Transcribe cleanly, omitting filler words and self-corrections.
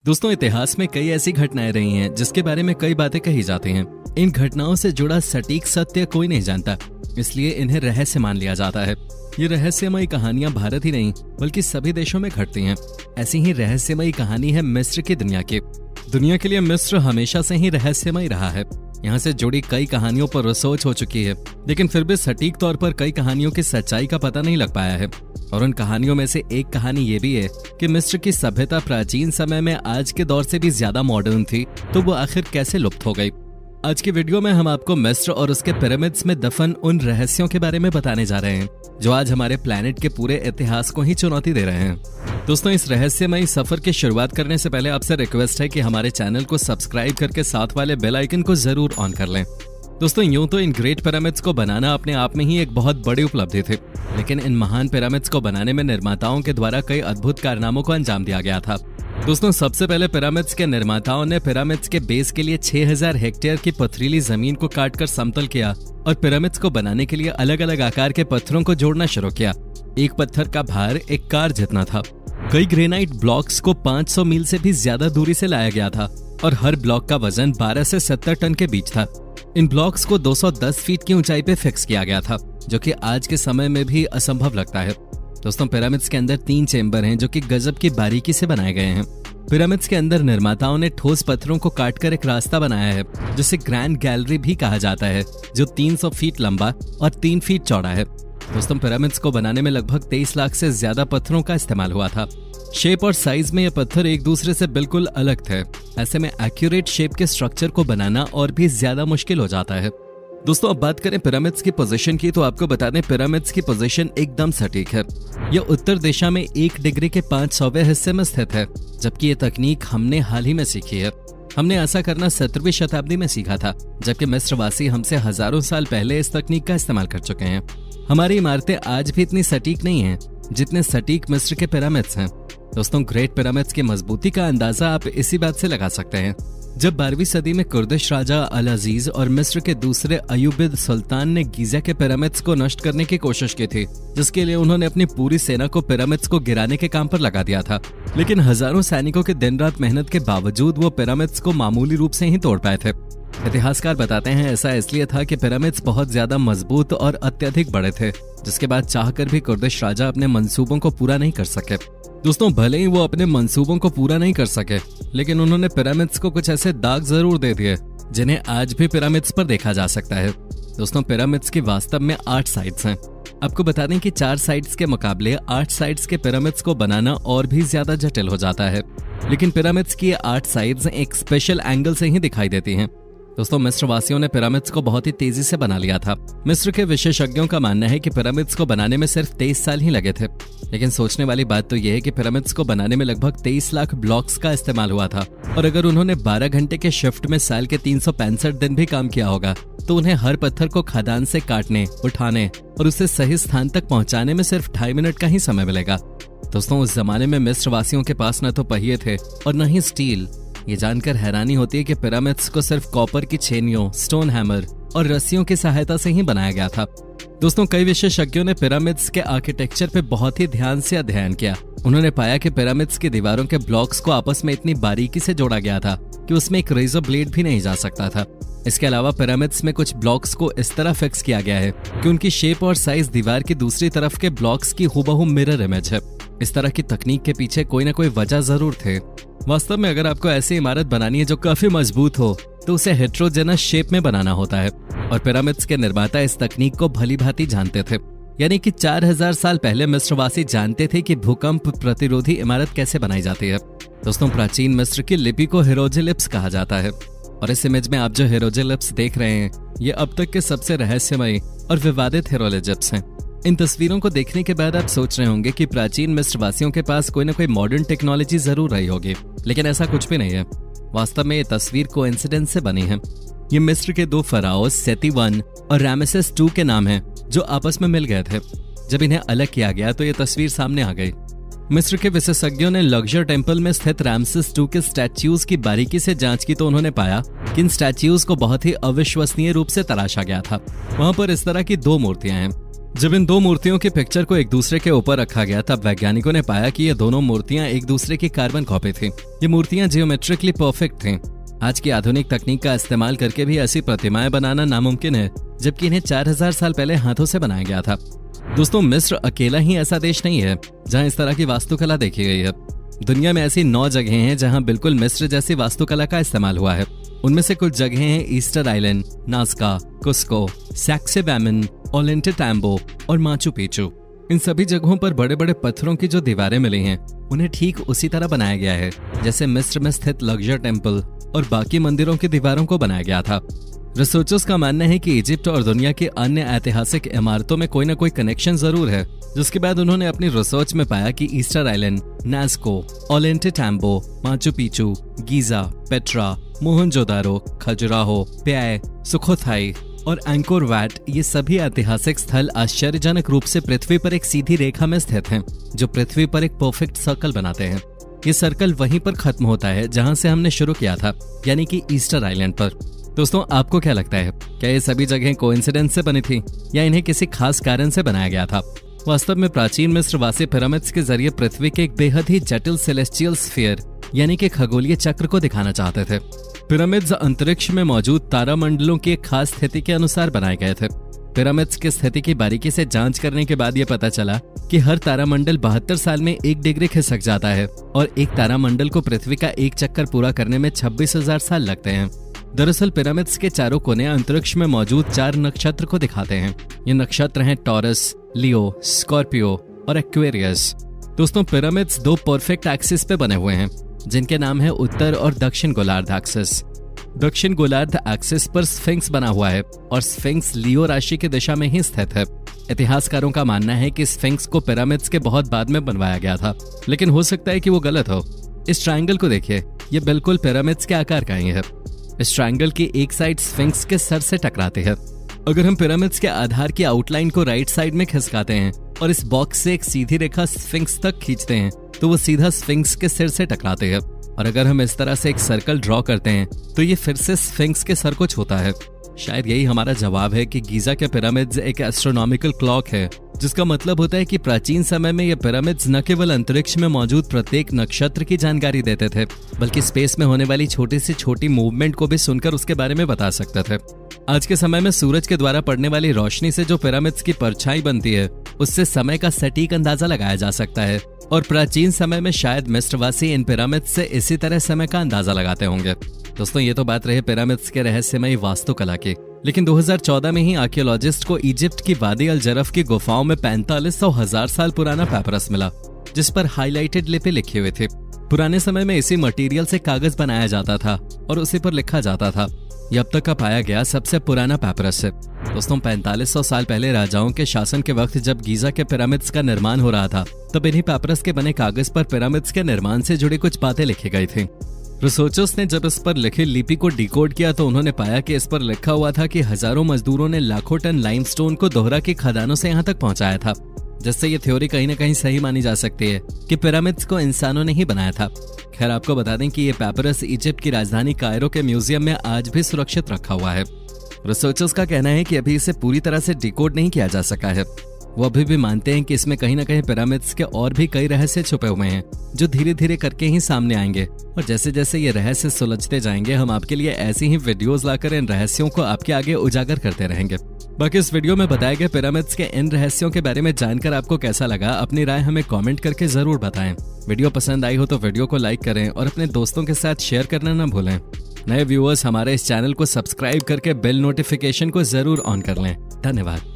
दोस्तों, इतिहास में कई ऐसी घटनाएं रही हैं जिसके बारे में कई बातें कही जाती हैं। इन घटनाओं से जुड़ा सटीक सत्य कोई नहीं जानता, इसलिए इन्हें रहस्य मान लिया जाता है। ये रहस्यमयी कहानियां भारत ही नहीं बल्कि सभी देशों में घटती हैं। ऐसी ही रहस्यमयी कहानी है मिस्र की दुनिया की। दुनिया के लिए मिस्र हमेशा से ही रहस्यमय रहा है। यहाँ से जुड़ी कई कहानियों पर रिसर्च हो चुकी है, लेकिन फिर भी सटीक तौर पर कई कहानियों की सच्चाई का पता नहीं लग पाया है। और उन कहानियों में से एक कहानी ये भी है कि मिस्र की सभ्यता प्राचीन समय में आज के दौर से भी ज्यादा मॉडर्न थी, तो वो आखिर कैसे लुप्त हो गई। आज की वीडियो में हम आपको मिस्र और उसके पिरामिड्स में दफन उन रहस्यों के बारे में बताने जा रहे हैं जो आज हमारे प्लैनेट के पूरे इतिहास को ही चुनौती दे रहे हैं। दोस्तों, इस रहस्यमयी सफर की शुरुआत करने से पहले आपसे रिक्वेस्ट है कि हमारे चैनल को सब्सक्राइब करके साथ वाले बेल आइकन को जरूर ऑन कर लें। दोस्तों, यूं तो इन ग्रेट पिरामिड्स को बनाना अपने आप में ही एक बहुत बड़ी उपलब्धि थी, लेकिन इन महान पिरामिड्स को बनाने में निर्माताओं के द्वारा कई अद्भुत कारनामों को अंजाम दिया गया था। दोस्तों, सबसे पहले पिरामिड्स के निर्माताओं ने पिरामिड्स के बेस के लिए 6000 हेक्टेयर की पथरीली जमीन को काटकर समतल किया और पिरामिड्स को बनाने के लिए अलग अलग आकार के पत्थरों को जोड़ना शुरू किया। एक पत्थर का भार एक कार जितना था। कई ग्रेनाइट ब्लॉक्स को 500 मील से भी ज्यादा दूरी से लाया गया था और हर ब्लॉक का वजन 12 से 70 टन के बीच था। इन ब्लॉक्स को 210 फीट की ऊंचाई पे फिक्स किया गया था, जो कि आज के समय में भी असंभव लगता है। दोस्तों, पिरामिड्स के अंदर 3 चेंबर हैं जो कि गजब की बारीकी से बनाए गए हैं। पिरामिड्स के अंदर निर्माताओं ने ठोस पत्थरों को काटकर एक रास्ता बनाया है जिसे ग्रैंड गैलरी भी कहा जाता है, जो 300 फीट लंबा और 3 फीट चौड़ा है। दोस्तों, पिरामिड्स को बनाने में लगभग 23 लाख से ज्यादा पत्थरों का इस्तेमाल हुआ था। शेप और साइज में ये पत्थर एक दूसरे से बिल्कुल अलग थे। ऐसे में एक्यूरेट शेप के स्ट्रक्चर को बनाना और भी ज्यादा मुश्किल हो जाता है। दोस्तों, अब बात करें पिरामिड्स की पोजीशन की, तो आपको बता दें पिरामिड्स की पोजीशन एकदम सटीक है। यह उत्तर दिशा में 1 डिग्री के 500वें हिस्से में स्थित है, जबकि ये तकनीक हमने हाल ही में सीखी है। हमने ऐसा करना 17वीं शताब्दी में सीखा था, जबकि मिस्रवासी हमसे हजारों साल पहले इस तकनीक का इस्तेमाल कर चुके हैं। हमारी इमारतें आज भी इतनी सटीक नहीं हैं जितने सटीक मिस्र के पिरामिड्स हैं। दोस्तों, ग्रेट पिरामिड्स की मजबूती का अंदाजा आप इसी बात से लगा सकते हैं। जब 12वीं सदी में कुर्दिश राजा अल अजीज और मिस्र के दूसरे अयूबिद सुल्तान ने गीजा के पिरामिड्स को नष्ट करने की कोशिश की थी, जिसके लिए उन्होंने अपनी पूरी सेना को पिरामिड्स को गिराने के काम पर लगा दिया था। लेकिन हजारों सैनिकों के दिन रात मेहनत के बावजूद वो पिरामिड्स को मामूली रूप से ही तोड़ पाए थे। इतिहासकार बताते हैं ऐसा इसलिए था कि पिरामिड्स बहुत ज्यादा मजबूत और अत्यधिक बड़े थे, जिसके बाद चाहकर भी कुर्दिश राजा अपने मंसूबों को पूरा नहीं कर सके। दोस्तों, भले ही वो अपने मंसूबों को पूरा नहीं कर सके, लेकिन उन्होंने पिरामिड्स को कुछ ऐसे दाग जरूर दे दिए जिन्हें आज भी पिरामिड्स पर देखा जा सकता है। दोस्तों, पिरामिड्स की वास्तव में 8 साइड्स हैं। आपको बता दें कि 4 साइड्स के मुकाबले 8 साइड्स के पिरामिड्स को बनाना और भी ज्यादा जटिल हो जाता है, लेकिन पिरामिड्स की 8 साइड्स एक स्पेशल एंगल से ही दिखाई देती हैं। दोस्तों, मिस्र वासियों ने पिरामिड्स को बहुत ही तेजी से बना लिया था। मिस्र के विशेषज्ञों का मानना है कि पिरामिड्स को बनाने में सिर्फ 23 साल ही लगे थे। लेकिन सोचने वाली बात तो यह है कि पिरामिड्स को बनाने में लगभग 23 लाख ब्लॉक्स का इस्तेमाल हुआ था, और अगर उन्होंने 12 घंटे के शिफ्ट में साल के 365 दिन भी काम किया होगा, तो उन्हें हर पत्थर को खदान से काटने, उठाने और उसे सही स्थान तक पहुंचाने में सिर्फ 2.5 मिनट का ही समय मिलेगा। दोस्तों, उस जमाने में मिस्र वासियों के पास न तो पहिए थे और न ही स्टील। ये जानकर हैरानी होती है कि पिरामिड्स को सिर्फ कॉपर की छेनियों, स्टोन हैमर और रस्सियों की सहायता से ही बनाया गया था। दोस्तों, कई विशेषज्ञों ने पिरामिड्स के आर्किटेक्चर पे बहुत ही ध्यान से अध्ययन किया। उन्होंने पाया कि पिरामिड्स की दीवारों के ब्लॉक्स को आपस में इतनी बारीकी से जोड़ा गया था कि उसमें एक रेजर ब्लेड भी नहीं जा सकता था। इसके अलावा पिरामिड्स में कुछ ब्लॉक्स को इस तरह फिक्स किया गया है कि उनकी शेप और साइज दीवार की दूसरी तरफ के ब्लॉक्स की हूबहू मिरर इमेज है। इस तरह की तकनीक के पीछे कोई न कोई वजह जरूर थे। वास्तव में अगर आपको ऐसी इमारत बनानी है जो काफी मजबूत हो, तो उसे हेट्रोजेनस शेप में बनाना होता है, और पिरामिड्स के निर्माता इस तकनीक को भली भांति जानते थे। यानी कि 4000 साल पहले मिस्रवासी जानते थे कि भूकंप प्रतिरोधी इमारत कैसे बनाई जाती है। दोस्तों, प्राचीन मिस्र की लिपि को हिरोग्लिफ्स कहा जाता है, और इस इमेज में आप जो हिरोग्लिफ्स देख रहे हैं, ये अब तक के सबसे रहस्यमयी और विवादित हिरोग्लिफ्स हैं। इन तस्वीरों को देखने के बाद आप सोच रहे होंगे कि प्राचीन मिस्र वासियों के पास कोई न कोई मॉडर्न टेक्नोलॉजी जरूर रही होगी, लेकिन ऐसा कुछ भी नहीं है। वास्तव में ये तस्वीर कोइंसिडेंस से बनी है। ये मिस्र के 2 फराओ सेती I और रामेसेस II के नाम हैं, जो आपस में मिल गए थे। जब इन्हें अलग किया गया तो ये तस्वीर सामने आ गई। मिस्र के विशेषज्ञों ने लक्जर टेम्पल में स्थित रामसेस II के स्टैच्यूज की बारीकी से जांच की, तो उन्होंने पाया कि इन स्टैच्यूज को बहुत ही अविश्वसनीय रूप से तराशा गया था। वहां पर इस तरह की 2 मूर्तियां हैं। जब इन दो मूर्तियों की पिक्चर को एक दूसरे के ऊपर रखा गया तब वैज्ञानिकों ने पाया कि ये दोनों मूर्तियां एक दूसरे की कार्बन कॉपी थी। ये मूर्तियां जियोमेट्रिकली परफेक्ट थीं। आज की आधुनिक तकनीक का इस्तेमाल करके भी ऐसी प्रतिमाएं बनाना नामुमकिन है, जबकि इन्हें 4000 साल पहले हाथों से बनाया गया था। दोस्तों, मिस्र अकेला ही ऐसा देश नहीं है जहां इस तरह की वास्तुकला देखी गई है। दुनिया में ऐसी 9 जगहें हैं जहां बिल्कुल मिस्र जैसी वास्तुकला का इस्तेमाल हुआ है। उनमें से कुछ जगहें हैं ईस्टर आइलैंड, नाज़का, कुस्को, सैक्सेबैमन, ओल्लेंटेटाम्बो और माचू पिच्चू। इन सभी जगहों पर बड़े बड़े पत्थरों की जो दीवारें मिली हैं उन्हें ठीक उसी तरह बनाया गया है जैसे मिस्र में स्थित लक्जर टेम्पल और बाकी मंदिरों की दीवारों को बनाया गया था। रिसर्चर्स का मानना है कि इजिप्ट और दुनिया की अन्य ऐतिहासिक इमारतों में कोई न कोई कनेक्शन जरूर है, जिसके बाद उन्होंने अपनी रिसर्च में पाया कि Easter Island, Nazca, Ollantaytambo, Machu Picchu, Giza, Petra, Mohenjodaro, Khajuraho, Pyay, Sukhothai और एंकोर वैट ये सभी ऐतिहासिक स्थल आश्चर्यजनक रूप से पृथ्वी पर एक सीधी रेखा में स्थित हैं, जो पृथ्वी पर एक परफेक्ट सर्कल बनाते हैं। ये सर्कल वहीं पर खत्म होता है जहां से हमने शुरू किया था, यानी कि ईस्टर आइलैंड पर। दोस्तों, आपको क्या लगता है, क्या ये सभी जगहें कोइंसिडेंस से बनी थी या इन्हें किसी खास कारण से बनाया गया था? वास्तव में प्राचीन मिस्रवासी पिरामिड्स के जरिए पृथ्वी के एक बेहद ही जटिल सेलेस्टियल स्फीयर यानी कि खगोलीय चक्र को दिखाना चाहते थे। पिरामिड्स अंतरिक्ष में मौजूद तारामंडलों की एक खास स्थिति के अनुसार बनाए गए थे। पिरामिड्स की स्थिति की बारीकी से जांच करने के बाद यह पता चला कि हर तारामंडल 72 साल में 1 डिग्री खिसक जाता है और एक तारामंडल को पृथ्वी का एक चक्कर पूरा करने में 26,000 साल लगते हैं। दरअसल पिरामिड्स के चारों कोने अंतरिक्ष में मौजूद 4 नक्षत्र को दिखाते हैं। ये नक्षत्र हैं टॉरस, लियो, स्कॉर्पियो और एक्वेरियस। दोस्तों, पिरामिड्स 2 परफेक्ट एक्सिस पे बने हुए हैं, जिनके नाम है उत्तर और दक्षिण गोलार्ध एक्सिस। दक्षिण गोलार्ध एक्सिस पर स्फिंक्स बना हुआ है और स्फिंक्स लियो राशि की दिशा में ही स्थित है। इतिहासकारों का मानना है कि स्फिंक्स को पिरामिड्स के बहुत बाद में बनवाया गया था, लेकिन हो सकता है कि वो गलत हो। इस ट्रायंगल को देखिए, ये बिल्कुल पिरामिड्स के आकार का ही है। इस ट्रायंगल की एक साइड स्फिंक्स के सर से टकराती है। अगर हम पिरामिड्स के आधार की आउटलाइन को राइट साइड में खिसकाते हैं और इस बॉक्स से एक सीधी रेखा स्फिंक्स तक खींचते हैं तो वो सीधा स्फिंक्स के सिर से टकराते हैं। और अगर हम इस तरह से एक सर्कल ड्रॉ करते हैं तो ये फिर से स्फिंक्स के सर को छूता है। शायद यही हमारा जवाब है कि गीजा के पिरामिड्स एक एस्ट्रोनॉमिकल क्लॉक है, जिसका मतलब होता है कि प्राचीन समय में ये पिरामिड्स न केवल अंतरिक्ष में मौजूद प्रत्येक नक्षत्र की जानकारी देते थे, बल्कि स्पेस में होने वाली छोटी से छोटी मूवमेंट को भी सुनकर उसके बारे में बता सकते थे। आज के समय में सूरज के द्वारा पड़ने वाली रोशनी से जो पिरामिड्स की परछाई बनती है, उससे समय का सटीक अंदाजा लगाया जा सकता है और प्राचीन समय में शायद मिस्रवासी इन पिरामिड्स से इसी तरह समय का अंदाजा लगाते होंगे। दोस्तों, ये तो बात रही पिरामिड्स के रहस्यमयी वास्तुकला की, लेकिन 2014 में ही आर्कियोलॉजिस्ट को इजिप्ट की वादी अल जरफ की गुफाओं में 4500 साल पुराना पेपरस मिला, जिस पर हाईलाइटेड लिपि लिखी हुई थी। पुराने समय में इसी मटेरियल से कागज बनाया जाता था और उसी पर लिखा जाता था। यह अब तक का पाया गया सबसे पुराना पेपरस है। दोस्तों, 4500 साल पहले राजाओं के शासन के वक्त जब गीजा के पिरामिड्स का निर्माण हो रहा था, तब इन्हीं पेपरस के बने कागज पर पिरामिड्स के निर्माण से जुड़ी कुछ बातें लिखी गई थी। रिसर्चर्स ने जब इस पर लिखी लिपि को डिकोड किया तो उन्होंने पाया कि इस पर लिखा हुआ था कि हजारों मजदूरों ने लाखों टन लाइमस्टोन को दोहरा की खदानों से यहाँ तक पहुंचाया था, जिससे ये थ्योरी कहीं न कहीं सही मानी जा सकती है कि पिरामिड्स को इंसानों ने ही बनाया था। खैर, आपको बता दें कि ये पेपरस इजिप्ट की राजधानी कायरो के म्यूजियम में आज भी सुरक्षित रखा हुआ है। रिसर्चर्स का कहना है कि अभी इसे पूरी तरह से डिकोड नहीं किया जा सका है। वो अभी भी मानते हैं कि इसमें कहीं ना कहीं पिरामिड्स के और भी कई रहस्य छुपे हुए हैं, जो धीरे धीरे करके ही सामने आएंगे। और जैसे जैसे ये रहस्य सुलझते जाएंगे, हम आपके लिए ऐसी ही वीडियोस लाकर इन रहस्यों को आपके आगे उजागर करते रहेंगे। बाकी इस वीडियो में बताए गए पिरामिड्स के इन रहस्यों के बारे में जानकर आपको कैसा लगा, अपनी राय हमें कमेंट करके जरूर बताएं। वीडियो पसंद आई हो तो वीडियो को लाइक करें और अपने दोस्तों के साथ शेयर करना न भूलें। नए व्यूअर्स हमारे इस चैनल को सब्सक्राइब करके बेल नोटिफिकेशन को जरूर ऑन कर लें। धन्यवाद।